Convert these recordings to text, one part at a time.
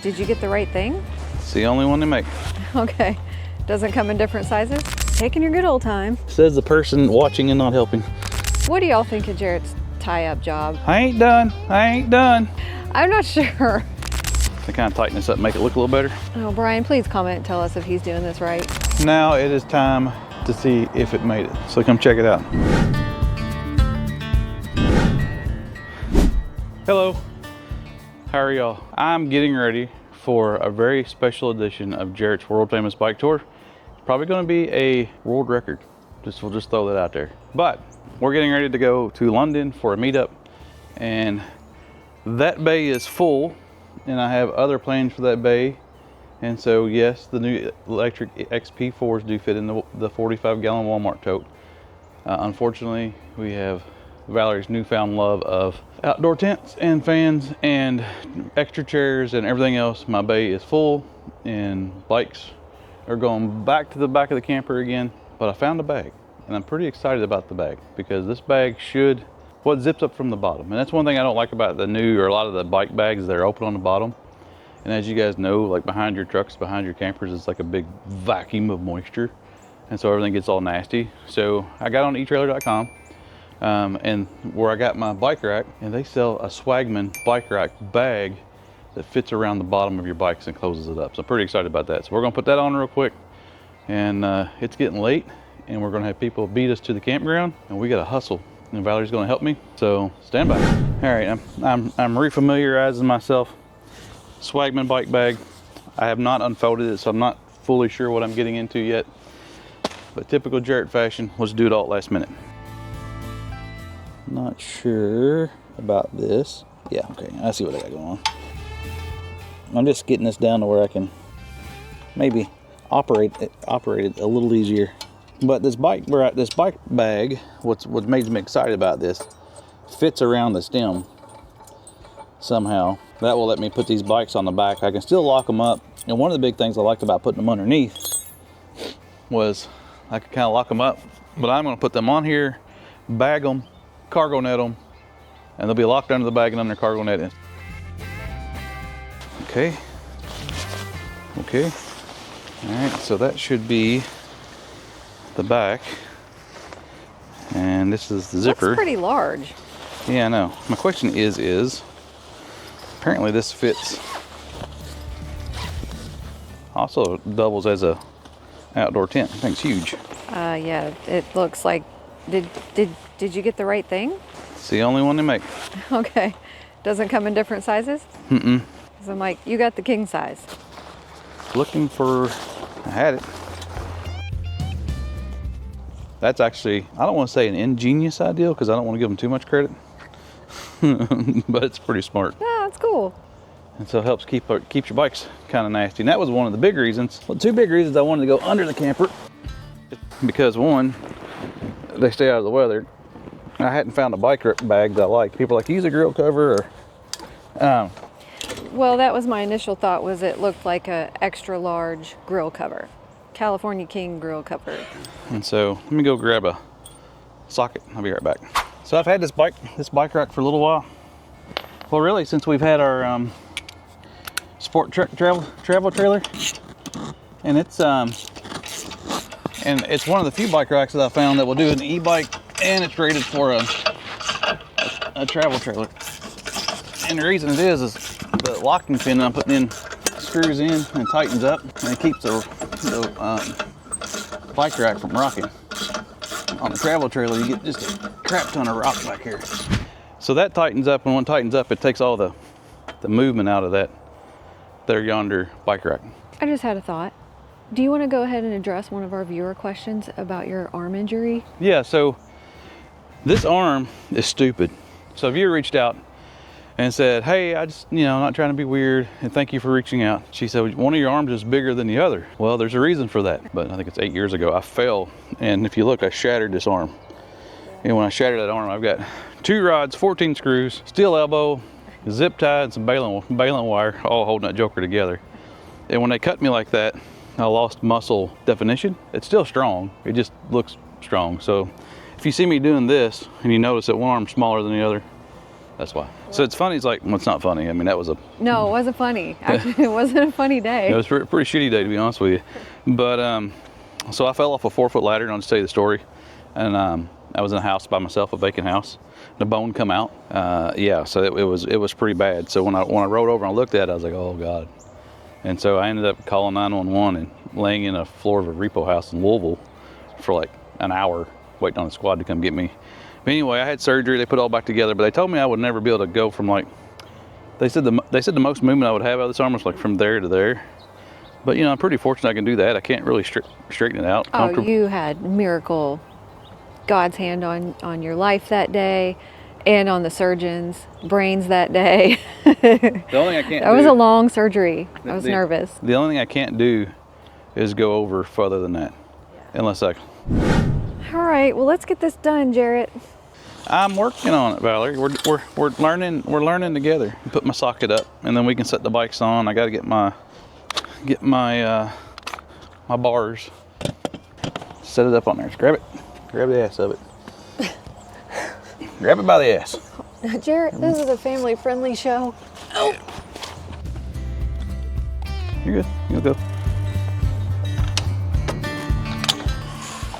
Did you get the right thing? It's the only one they make. Okay. Doesn't come in different sizes? Taking your good old time. Says the person watching and not helping. What do y'all think of Jarrett's tie-up job? I ain't done. I ain't done. I'm not sure. They kind of tighten this up, make it look a little better. Oh, Brian, please comment and tell us if he's doing this right. Now it is time to see if it made it. So come check it out. Hello, how are y'all? I'm getting ready for a very special edition of Jarrett's world famous bike tour. It's probably gonna be a world record. We'll just throw that out there. But we're getting ready to go to London for a meetup, and that bay is full, and I have other plans for that bay. And so yes, the new electric XP4s do fit in the 45-gallon Walmart tote. Unfortunately, we have Valerie's newfound love of outdoor tents and fans and extra chairs and everything else. My bay is full and bikes are going back to the back of the camper again. But I found a bag, and I'm pretty excited about the bag because this bag zips up from the bottom. And that's one thing I don't like about the new, or a lot of the bike bags, they're open on the bottom. And as you guys know, like behind your trucks, behind your campers, it's like a big vacuum of moisture. And so everything gets all nasty. So I got on eTrailer.com and where I got my bike rack, and they sell a Swagman bike rack bag that fits around the bottom of your bikes and closes it up. So I'm pretty excited about that. So we're gonna put that on real quick. And it's getting late, and we're gonna have people beat us to the campground, and we gotta hustle. And Valerie's gonna help me, so stand by. All right, I'm refamiliarizing myself. Swagman bike bag. I have not unfolded it, so I'm not fully sure what I'm getting into yet. But typical Jarrett fashion, let's do it all last minute. Not sure about this. Yeah, okay, I see what I got going on. I'm just getting this down to where I can maybe operate it a little easier. But this bike bag, what makes me excited about this, fits around the stem somehow. That will let me put these bikes on the back. I can still lock them up. And one of the big things I liked about putting them underneath was I could kind of lock them up, but I'm gonna put them on here, bag them, cargo net them, and they'll be locked under the bag and under cargo net. Okay. Okay. All right, so that should be the back. And this is the zipper. That's pretty large. Yeah, I know. My question is apparently this fits, also doubles as a outdoor tent. I think it's huge. Yeah, it looks like, did you get the right thing? It's the only one they make. Okay. Doesn't come in different sizes? Mm-mm. Because I'm like, you got the king size. Looking for, I had it. That's actually, I don't want to say an ingenious idea because I don't want to give them too much credit. But it's pretty smart. Yeah, it's cool. And so it helps keep your bikes kind of nasty. And that was one of the big reasons, well, two big reasons I wanted to go under the camper. Because one, they stay out of the weather. I hadn't found a bike bag that I like. People are like, use a grill cover or, well, that was my initial thought, was it looked like a extra large grill cover. California King grill cover. And so let me go grab a socket. I'll be right back. So I've had this bike rack for a little while. Well, really, since we've had our sport travel trailer, and it's one of the few bike racks that I found that will do an e-bike, and it's rated for a travel trailer. And the reason it is the locking pin I'm putting in screws in and tightens up, and it keeps the bike rack from rocking. On the travel trailer, you get just a crap ton of rock back here. So that tightens up, and when it tightens up, it takes all the movement out of that there yonder bike rack. I just had a thought. Do you want to go ahead and address one of our viewer questions about your arm injury? Yeah, so this arm is stupid. So a viewer reached out and said, hey, I just, not trying to be weird, and thank you for reaching out. She said, one of your arms is bigger than the other. Well, there's a reason for that. But I think it's 8 years ago, I fell, and if you look, I shattered this arm. And when I shattered that arm, I've got 2 rods, 14 screws, steel elbow, zip tie, and some baling wire, all holding that joker together. And when they cut me like that, I lost muscle definition. It's still strong, it just looks strong. So if you see me doing this, and you notice that one arm's smaller than the other, That's why. So it's funny. It's like, well, it's not funny. I mean, that was a... No, it wasn't funny. Actually, it wasn't a funny day. It was a pretty shitty day, to be honest with you. But, so I fell off a 4-foot ladder, and I'll just tell you the story. And I was in a house by myself, a vacant house. The bone come out. Yeah, so it was pretty bad. So when I rolled over and I looked at it, I was like, oh God. And so I ended up calling 911 and laying in a floor of a repo house in Louisville for like an hour, waiting on the squad to come get me. But anyway, I had surgery. They put it all back together, but they told me I would never be able to go from like, they said the most movement I would have out of this arm was like from there to there. But you know, I'm pretty fortunate I can do that. I can't really straighten it out. Oh, you had miracle, God's hand on your life that day, and on the surgeon's brains that day. The only thing I can't That was a long surgery. I was nervous. The only thing I can't do is go over further than that, unless I... All right, well, let's get this done, Jarrett. I'm working on it, Valerie. We're learning together. Put my socket up, and then we can set the bikes on. I got to get my bars. Set it up on there. Just grab it. Grab the ass of it. Grab it by the ass. Jarrett, this is a family-friendly show. Oh. You're good. You'll go.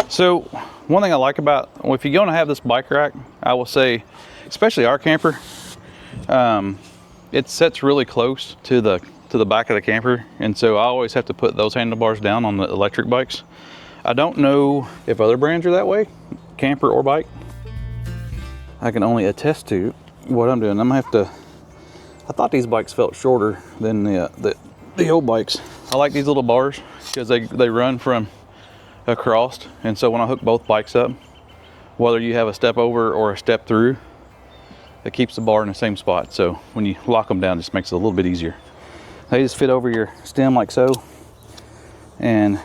So, one thing I like about, well, if you're going to have this bike rack, I will say, especially our camper, it sets really close to the back of the camper, and so I always have to put those handlebars down on the electric bikes. I don't know if other brands are that way, camper or bike. I can only attest to what I'm doing. I'm gonna have to, I thought these bikes felt shorter than the old bikes. I like these little bars because they run from across, and so when I hook both bikes up, whether you have a step over or a step through, it keeps the bar in the same spot. So when you lock them down, it just makes it a little bit easier. They just fit over your stem like so, and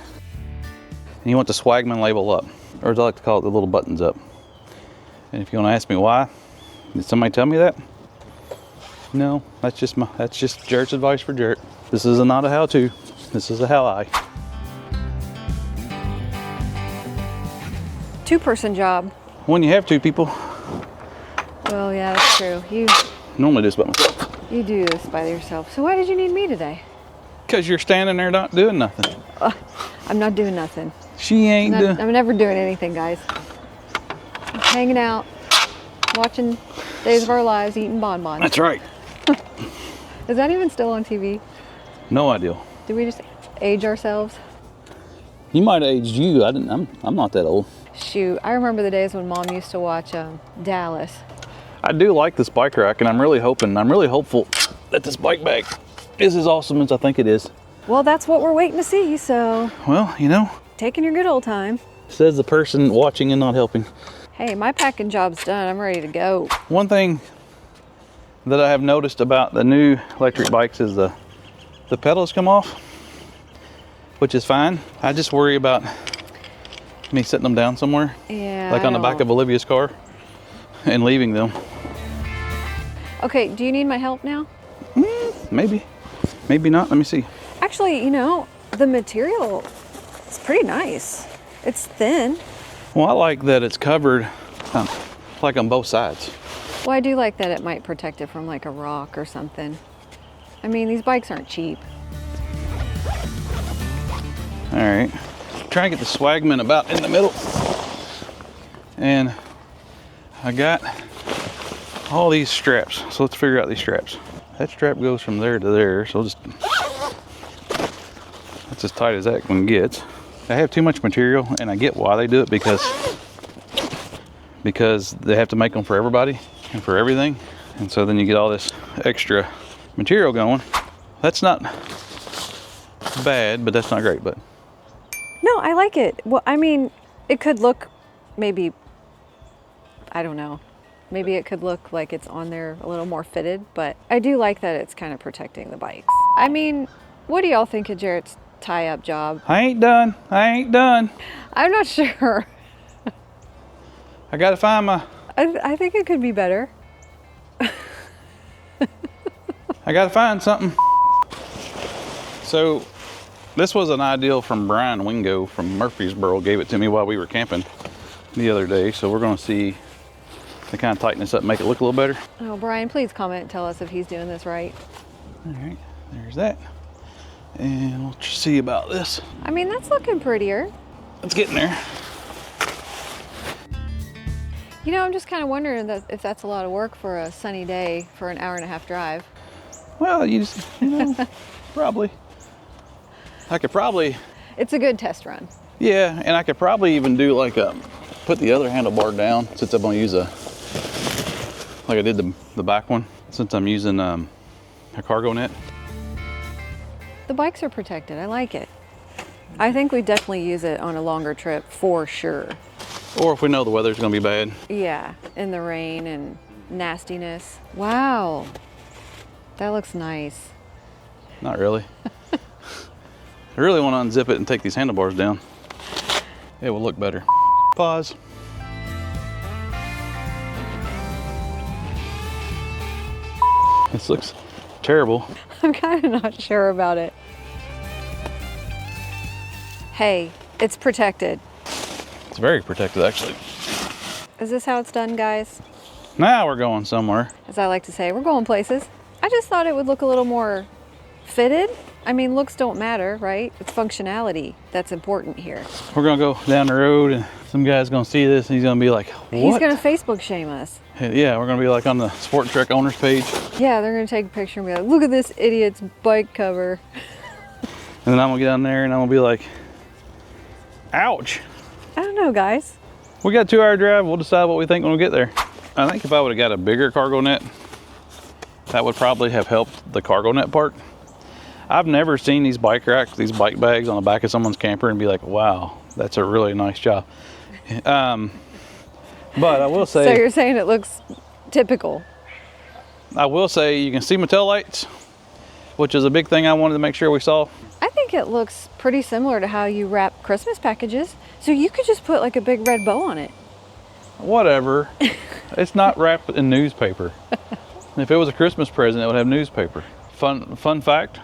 you want the Swagman label up, or as I like to call it, the little buttons up. And if you want to ask me why, did somebody tell me that? No, that's just Jarrett's advice for Jarrett. This is not a how-to. This is a how-I. Two-person job. When you have two people. Well, yeah, that's true. You normally do this by myself. You do this by yourself. So why did you need me today? Because you're standing there not doing nothing. I'm not doing nothing. She ain't doing... I'm never doing anything, guys. I'm hanging out, watching Days of Our Lives, eating bonbons. That's right. Is that even still on TV? No idea. Did we just age ourselves? You might have aged you. I'm not that old. Shoot, I remember the days when Mom used to watch Dallas. I do like this bike rack, and I'm really hopeful that this bike bag is as awesome as I think it is. Well, that's what we're waiting to see, so... Well, you know... Taking your good old time. Says the person watching and not helping. Hey, my packing job's done. I'm ready to go. One thing that I have noticed about the new electric bikes is the pedals come off, which is fine. I just worry about me setting them down somewhere. Yeah. Like on the back of Olivia's car and leaving them. Okay, do you need my help now? Maybe. Maybe not. Let me see. Actually, you know, the material is pretty nice. It's thin. Well, I like that it's covered like on both sides. Well, I do like that it might protect it from like a rock or something. I mean, these bikes aren't cheap. All right. Trying to get the Swagman about in the middle. And I got all these straps. So let's figure out these straps. That strap goes from there to there. So just, that's as tight as that one gets. I have too much material, and I get why they do it, because they have to make them for everybody and for everything. And so then you get all this extra material going. That's not bad, but that's not great. But no, I like it. Well, I mean, it could look maybe, I don't know, maybe it could look like it's on there a little more fitted, but I do like that it's kind of protecting the bikes. I mean, what do y'all think of Jarrett's tie-up job? I ain't done. I ain't done. I'm not sure. I gotta find my... I think it could be better. I gotta find something. So this was an ideal from Brian Wingo from Murfreesboro. Gave it to me while we were camping the other day. So we're gonna see to kind of tighten this up, make it look a little better. Oh, Brian, please comment and tell us if he's doing this right. All right, there's that. And we'll see about this. I mean, that's looking prettier. It's getting there. You know, I'm just kind of wondering if that's a lot of work for a sunny day for an 1.5-hour drive. Well, you know, probably. I could probably. It's a good test run. Yeah, and I could probably even do like put the other handlebar down since I'm gonna use like I did the back one, since I'm using a cargo net. The bikes are protected, I like it. I think we definitely use it on a longer trip for sure. Or if we know the weather's gonna be bad. Yeah, in the rain and nastiness. Wow, that looks nice. Not really. I really want to unzip it and take these handlebars down. It will look better. Pause. This looks terrible. I'm kind of not sure about it. Hey, it's protected. It's very protected, actually. Is this how it's done, guys? Now we're going somewhere. As I like to say, we're going places. I just thought it would look a little more fitted. I mean, looks don't matter, right? It's functionality that's important here. We're gonna go down the road and some guy's gonna see this and he's gonna be like, what? He's gonna Facebook shame us. Yeah, we're gonna be like on the Sport Trek owners page. Yeah, they're gonna take a picture and be like, look at this idiot's bike cover. And then I'm gonna get down there and I'm gonna be like, ouch. I don't know, guys. We got a 2-hour drive. We'll decide what we think when we get there. I think if I would have got a bigger cargo net, that would probably have helped the cargo net part. I've never seen these bike racks, these bike bags on the back of someone's camper and be like, wow, that's a really nice job. But I will say... So you're saying it looks typical? I will say you can see my tail lights, which is a big thing I wanted to make sure we saw. I think it looks pretty similar to how you wrap Christmas packages. So you could just put like a big red bow on it. Whatever. It's not wrapped in newspaper. If it was a Christmas present, it would have newspaper. Fun fact,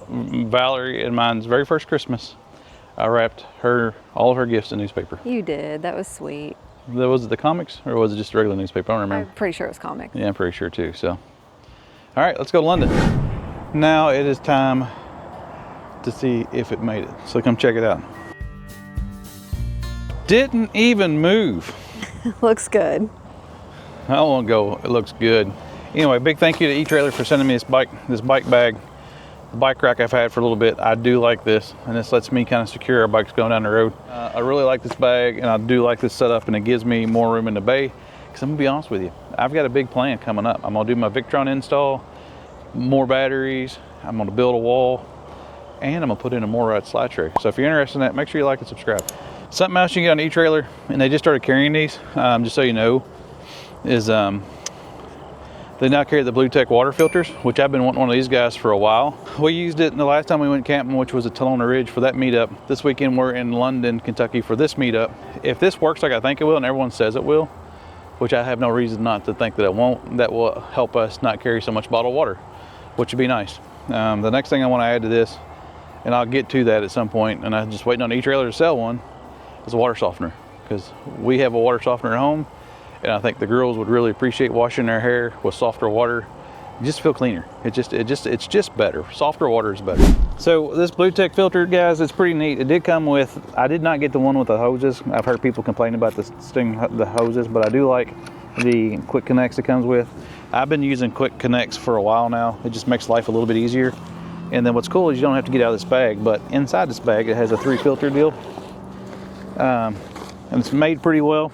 Valerie and mine's very first Christmas, I wrapped all of her gifts in newspaper. You did, that was sweet. Was it the comics or was it just a regular newspaper? I don't remember. I'm pretty sure it was comics. Yeah, I'm pretty sure too, so. All right, let's go to London. Now it is time to see if it made it. So come check it out. Didn't even move. Looks good. I won't go, it looks good. Anyway, big thank you to eTrailer for sending me this bike bag, the bike rack I've had for a little bit. I do like this, and this lets me kind of secure our bikes going down the road. I really like this bag, and I do like this setup, and it gives me more room in the bay. Because I'm gonna be honest with you, I've got a big plan coming up. I'm gonna do my Victron install, more batteries, I'm gonna build a wall, and I'm gonna put in a more slide tray. So if you're interested in that, make sure you like and subscribe. Something else you can get on eTrailer, and they just started carrying these, just so you know, is they now carry the Blu Tech water filters, which I've been wanting one of these guys for a while. We used it the last time we went camping, which was at Talona Ridge for that meetup. This weekend we're in London, Kentucky for this meetup. If this works like I think it will, and everyone says it will, which I have no reason not to think that it won't, that will help us not carry so much bottled water, which would be nice. The next thing I want to add to this, and I'll get to that at some point, and I'm just waiting on eTrailer to sell one, is a water softener, because we have a water softener at home. And I think the girls would really appreciate washing their hair with softer water. You just feel cleaner. It's just better. Softer water is better. So this Blu Tech filter, guys, it's pretty neat. It did come with, I did not get the one with the hoses. I've heard people complain about the hoses, but I do like the quick connects it comes with. I've been using quick connects for a while now. It just makes life a little bit easier. And then what's cool is you don't have to get out of this bag, but inside this bag, it has a 3 filter deal. And it's made pretty well.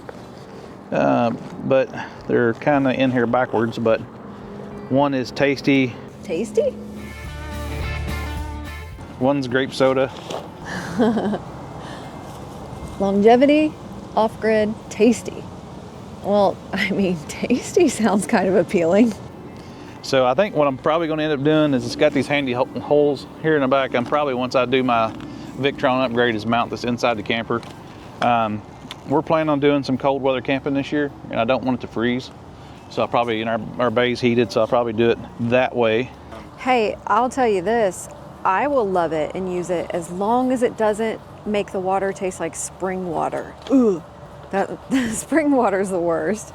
But they're kind of in here backwards, but one is tasty. Tasty? One's grape soda. Longevity, off-grid, tasty. Well, I mean, tasty sounds kind of appealing. So I think what I'm probably going to end up doing is it's got these handy holes here in the back. I'm probably, once I do my Victron upgrade, is mount this inside the camper. We're planning on doing some cold weather camping this year, and I don't want it to freeze. So I'll probably, our bay's heated, so I'll probably do it that way. Hey, I'll tell you this, I will love it and use it as long as it doesn't make the water taste like spring water. Ugh, spring water is the worst.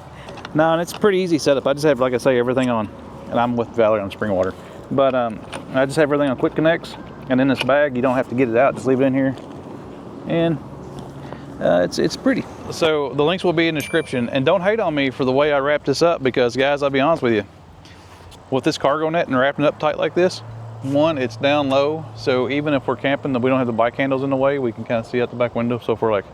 No, and it's a pretty easy setup. I just have, like I say, everything on, and I'm with Valerie on spring water. But I just have everything on quick connects, and in this bag, you don't have to get it out, just leave it in here. And it's pretty. So the links will be in the description, and don't hate on me for the way I wrapped this up, because guys, I'll be honest with you, with this cargo net and wrapping it up tight like this, one, it's down low, so even if we're camping and we don't have the bike handles in the way, we can kind of see out the back window. So if we're like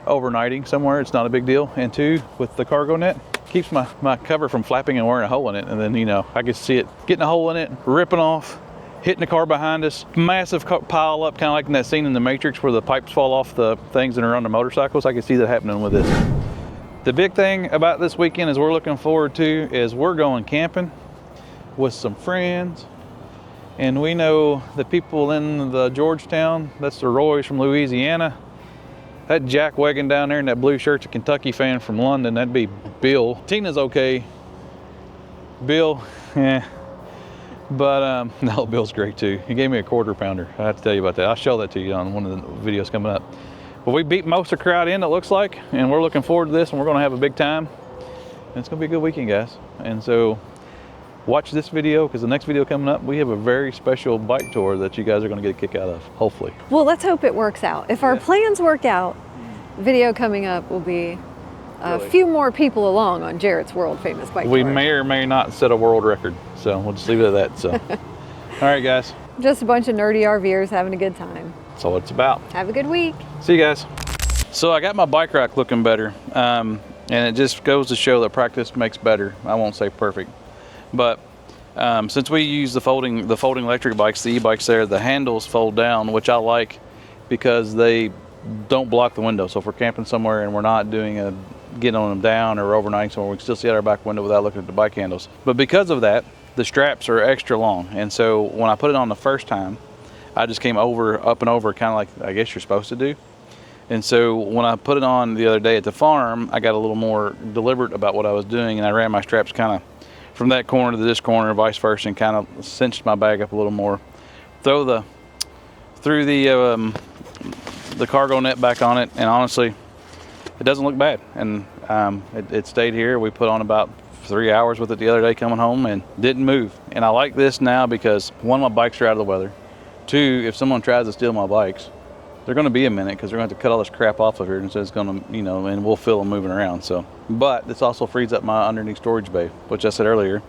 overnighting somewhere, it's not a big deal. And two, with the cargo net, keeps my cover from flapping and wearing a hole in it. And then, you know, I can see it getting a hole in it, ripping off, hitting the car behind us, massive pile up, kind of like in that scene in The Matrix where the pipes fall off the things that are on the motorcycles. I can see that happening with this. The big thing about this weekend is we're looking forward to is we're going camping with some friends. And we know the people in the Georgetown, that's the Roys from Louisiana. That jack wagon down there in that blue shirt's a Kentucky fan from London. That'd be Bill. Tina's okay. Bill, yeah. But no, Bill's great too. He gave me a quarter pounder. I have to tell you about that. I'll show that to you on one of the videos coming up. But we beat most of the crowd in, it looks like, and we're looking forward to this, and we're gonna have a big time. And it's gonna be a good weekend, guys. And so watch this video, because the next video coming up, we have a very special bike tour that you guys are going to get a kick out of, hopefully. Well, let's hope it works out. If our plans work out, video coming up will be a few more people along on Jarrett's world famous bike tour. We may or may not set a world record, so we'll just leave it at that. So, all right, guys. Just a bunch of nerdy RVers having a good time. That's all it's about. Have a good week. See you guys. So I got my bike rack looking better, and it just goes to show that practice makes better. I won't say perfect. But since we use the folding electric bikes, the e-bikes there, the handles fold down, which I like because they don't block the window. So if we're camping somewhere and we're not doing getting on them down or overnighting somewhere, we can still see out our back window without looking at the bike handles. But because of that, the straps are extra long. And so when I put it on the first time, I just came up and over, kind of like I guess you're supposed to do. And so when I put it on the other day at the farm, I got a little more deliberate about what I was doing, and I ran my straps kind of from that corner to this corner, vice versa, and kind of cinched my bag up a little more. Through the cargo net back on it, and honestly, it doesn't look bad. And it stayed here. We put on about 3 hours with it the other day coming home and didn't move. And I like this now because one, my bikes are out of the weather. Two, if someone tries to steal my bikes, they're going to be a minute because they're going to have to cut all this crap off of here, and so it's going to, you know, and we'll feel them moving around. So, but this also frees up my underneath storage bay, which I said earlier,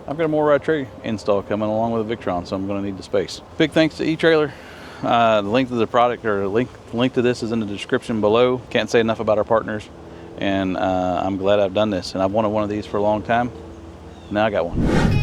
I've got a more tray install coming along with a Victron, so I'm going to need the space. Big thanks to eTrailer. The link to the product, or link to this, is in the description below. Can't say enough about our partners, and I'm glad I've done this. And I've wanted one of these for a long time. Now I got one.